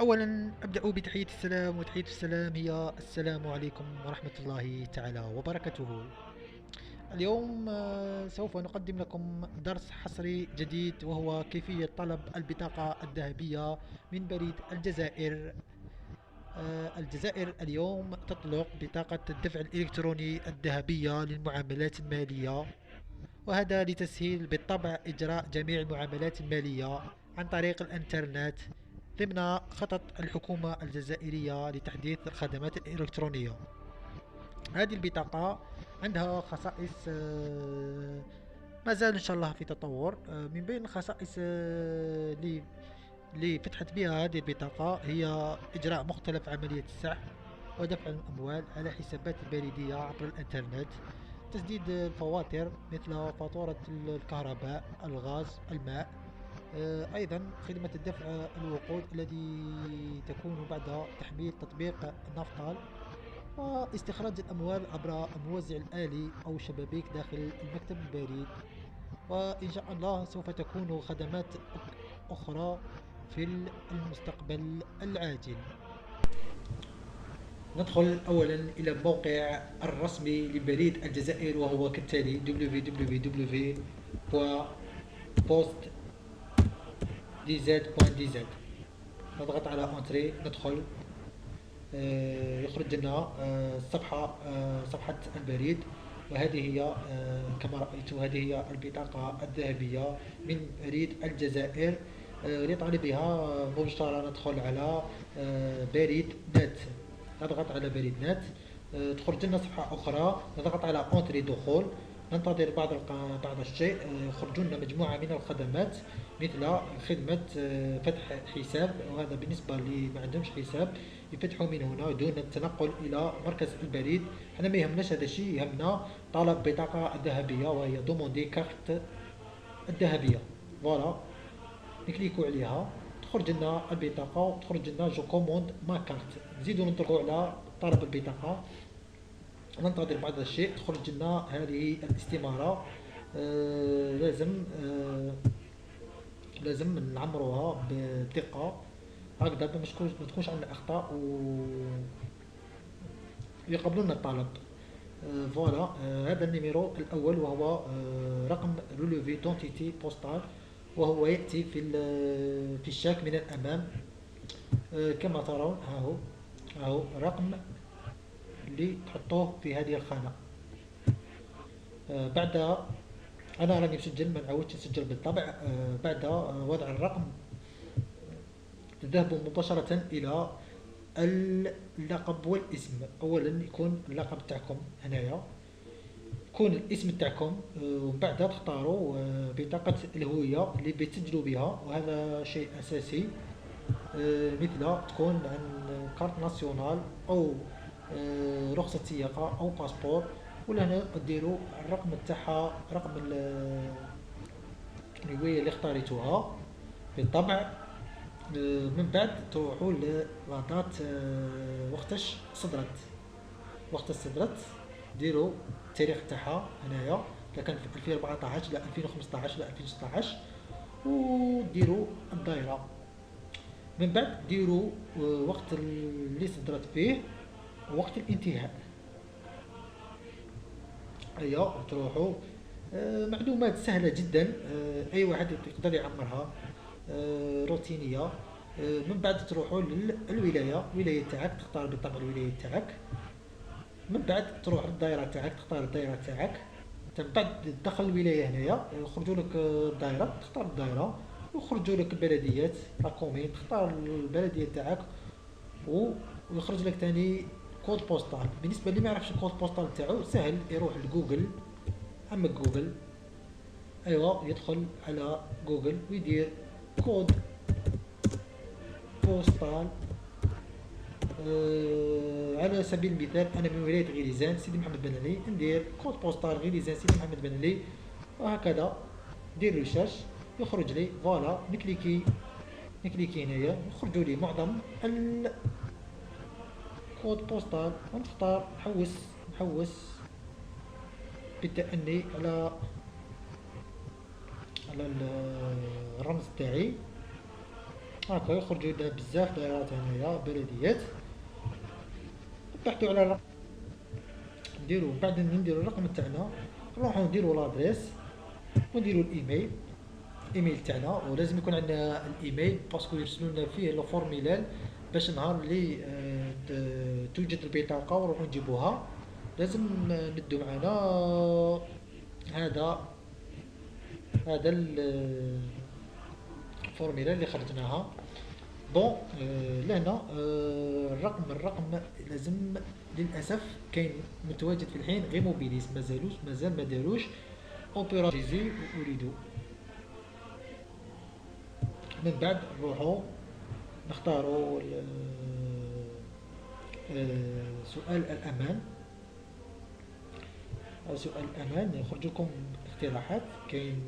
أولا أبدأ بتحية السلام، وتحية السلام هي السلام عليكم ورحمة الله تعالى وبركاته. اليوم سوف نقدم لكم درس حصري جديد، وهو كيفية طلب البطاقة الذهبية من بريد الجزائر. الجزائر اليوم تطلق بطاقة الدفع الإلكتروني الذهبية للمعاملات المالية، وهذا لتسهيل بالطبع إجراء جميع المعاملات المالية عن طريق الإنترنت، ضمن خطط الحكومة الجزائرية لتحديث الخدمات الإلكترونية. هذه البطاقة عندها خصائص ما زال إن شاء الله في تطور. من بين الخصائص اللي فتحت بها هذه البطاقة هي إجراء مختلف عملية السحب ودفع الأموال على حسابات البريدية عبر الإنترنت، تسديد الفواتير مثل فاتورة الكهرباء، الغاز، الماء. أيضا خدمة الدفع الوقود الذي تكون بعد تحميل تطبيق نافطال، واستخراج الأموال عبر الموزع الآلي أو شبابيك داخل المكتب البريد. وإن شاء الله سوف تكون خدمات أخرى في المستقبل العاجل. ندخل أولا إلى الموقع الرسمي لبريد الجزائر، وهو كالتالي: www.postdz.dz. نضغط على انتري، ندخل. يخرج لنا صفحة البريد، وهذه هي كما رأيت، هذه هي البطاقة الذهبية من بريد الجزائر. لطالبها مباشرة ندخل على بريد نت، نضغط على بريد نت. تخرج لنا صفحة أخرى، نضغط على انتري دخول. ننتظر بعض الشيء. يخرج لنا مجموعة من الخدمات، مثل خدمة فتح حساب، وهذا بالنسبة اللي ما عندهمش حساب يفتحوا من هنا دون التنقل إلى مركز البريد. حنا ما يهمناش هذا الشيء، يهمنا طلب بطاقة الذهبية، وهي دوموندي كارت الذهبية. فوالا، نكليكو عليها، تخرج لنا البطاقة وتخرج لنا جو كوموند ما كارت. نزيدو نضغطو على طلب البطاقة، ننتظر بعض الشيء. تخرج لنا هذه الاستمارة. لازم نعمروها بدقة هكذا باش ما تكونش عندنا اخطاء ويقبلونا الطلب. فوالا. هذا النيميرو الاول، وهو رقم رولوفي دونتيتي بوستال، وهو ياتي في الشاك من الامام. كما ترون، ها هو الرقم اللي تحطوه في هذه الخانة. بعد، انا راني مسجل، ما نعاودش نسجل بالطبع. بعد وضع الرقم تذهب مباشرة إلى اللقب والاسم. أولا يكون اللقب تاعكم هنايا، يكون الاسم تاعكم، ومن بعد تختاروا بطاقة الهوية اللي بتسجلوا بها، وهذا شيء أساسي. مثل تكون عن كارت ناسيونال، أو رخصة سياقة، أو باسبور. ولا هنا ديروا الرقم تاعها، رقم الهوية اللي اختاريتوها بالطبع. من بعد تروحوا للاطات، وقتاش صدرت، ديروا التاريخ تاعها هنايا، اذا كان في 2014 لا 2015 لا 2016، وديروا الدائره. من بعد ديروا وقت اللي صدرت فيه ووقت الانتهاء. ايوه، تروحوا. معلومات سهله جدا، اي واحد يقدر يعمرها، روتينيه. من بعد تروحوا الولايه تاعك، تختار بالطبع الولايه تاعك. من بعد تروح للدائره تاعك، تختار الدائره تاعك. من بعد تدخل الولايه هنايا، يخرجوا لك الدائره، تختار الدائره. ويخرجوا لك البلديات، لا كومين، تختار البلديه تاعك. ويخرج لك ثاني كود بوستال. بالنسبه اللي ما يعرفش الكود بوستال تاعو، سهل، يروح لجوجل. عمك جوجل، ايوا، يدخل على جوجل ويدير كود بوستال. على سبيل المثال، انا من ولايه غليزان سيدي محمد بن علي، ندير كود بوستال غليزان سيدي محمد بن علي، وهكذا. دير ريشيرش، يخرج لي. فوالا، نكليكي هنايا، يخرجوا لي معظم الكود بوستال، ونختار نحوس بالتأني على الرمز تاعي. هاكا يخرجوا لنا بزاف دائرات هنايا بلديات. نبحثوا على الرقم، نديرو بعد نديرو الرقم تاعنا، نروحو نديرو لادريس ونديرو الايميل، الايميل تاعنا. ولازم يكون عندنا الايميل باسكو يرسلوا لنا فيه لو فورميلال باش نهار اللي توجد البطاقه ونروحو نجيبوها. لازم ندو معانا هذا هذا الفورميلا اللي خرجناها. بون لهنا الرقم لازم، للاسف كاين متواجد في الحين غير موبيليس، مازال ما داروش اوبيراتيزي اريدو. من بعد نروحو نختاروا سؤال الامان. سؤال الامان يخرج لكم اقتراحات. كاين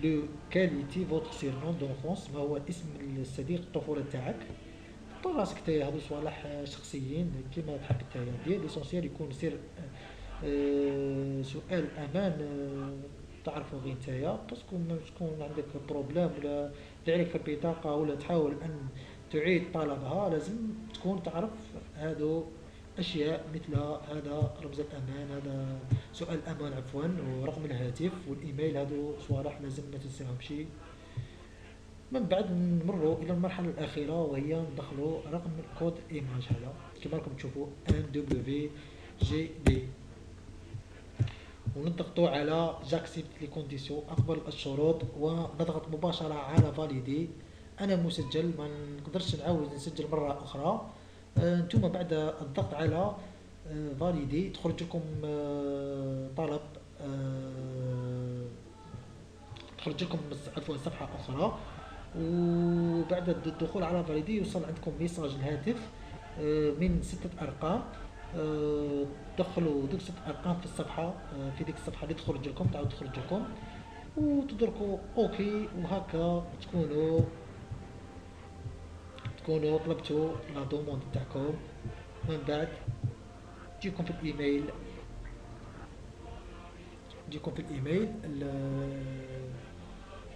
لو كاليتي فوتر سيرنون دونفونس، ما هو اسم الصديق الطفوله تاعك. طول راسك تايا هادو صوالح شخصيين كيما تحب تايا ديال ليسونسيال يكون سير. سؤال امان تعرفوا غير نتايا باسكو ما تكون عندك بروبليم ولا عليك في البطاقه ولا تحاول ان تعيد طلبها، لازم تكون تعرف هادو اشياء مثل هذا رمز الامان، هذا سؤال الامان عفوا، ورقم الهاتف والايميل. هادو صوالح لازم ما تنساهمش. من بعد نمروا الى المرحله الاخيره وهي ندخلوا رقم كود ايماج. هذا كما راكم تشوفوا ان دبليو جي بي، ونضغطوا على جاكسبت لي كونديسيون اقبل الشروط ونضغط مباشره على فاليدي. انا مسجل ما نقدرش نعاود نسجل مره اخرى. انتم بعد الضغط على فاليدي تخرج لكم طلب، تخرج لكم عفوا صفحه اخرى. وبعد الدخول على فاليدي يوصل عندكم ميساج الهاتف من 6 ارقام. دخلوا دوك 6 ارقام في الصفحه، في ديك الصفحه اللي تخرج لكم تعاود تخرج لكم وتدركوا اوكي. وهكا تكونوا طلبتوا لا دوموند تاعكم. من بعد تجيكم في الايميل،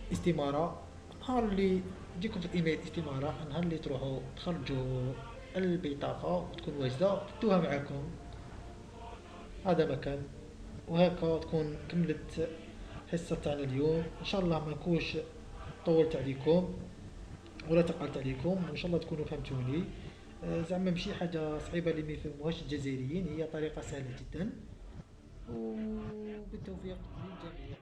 الاستماره. نهار اللي تجيكم في الايميل استماره، نهار اللي تروحوا تخرجوا البطاقه وتكون واجده تدوها معكم. هذا مكان. وهكا تكون كملت الحصه تاعنا اليوم. ان شاء الله ما نكونش طولت عليكم ولا تقلت عليكم، وان شاء الله تكونوا فهمتوني. زعما ماشي حاجه صعيبه اللي ما يفهموهاش الجزائريين، هي طريقه سهله جدا. وبالتوفيق للجميع.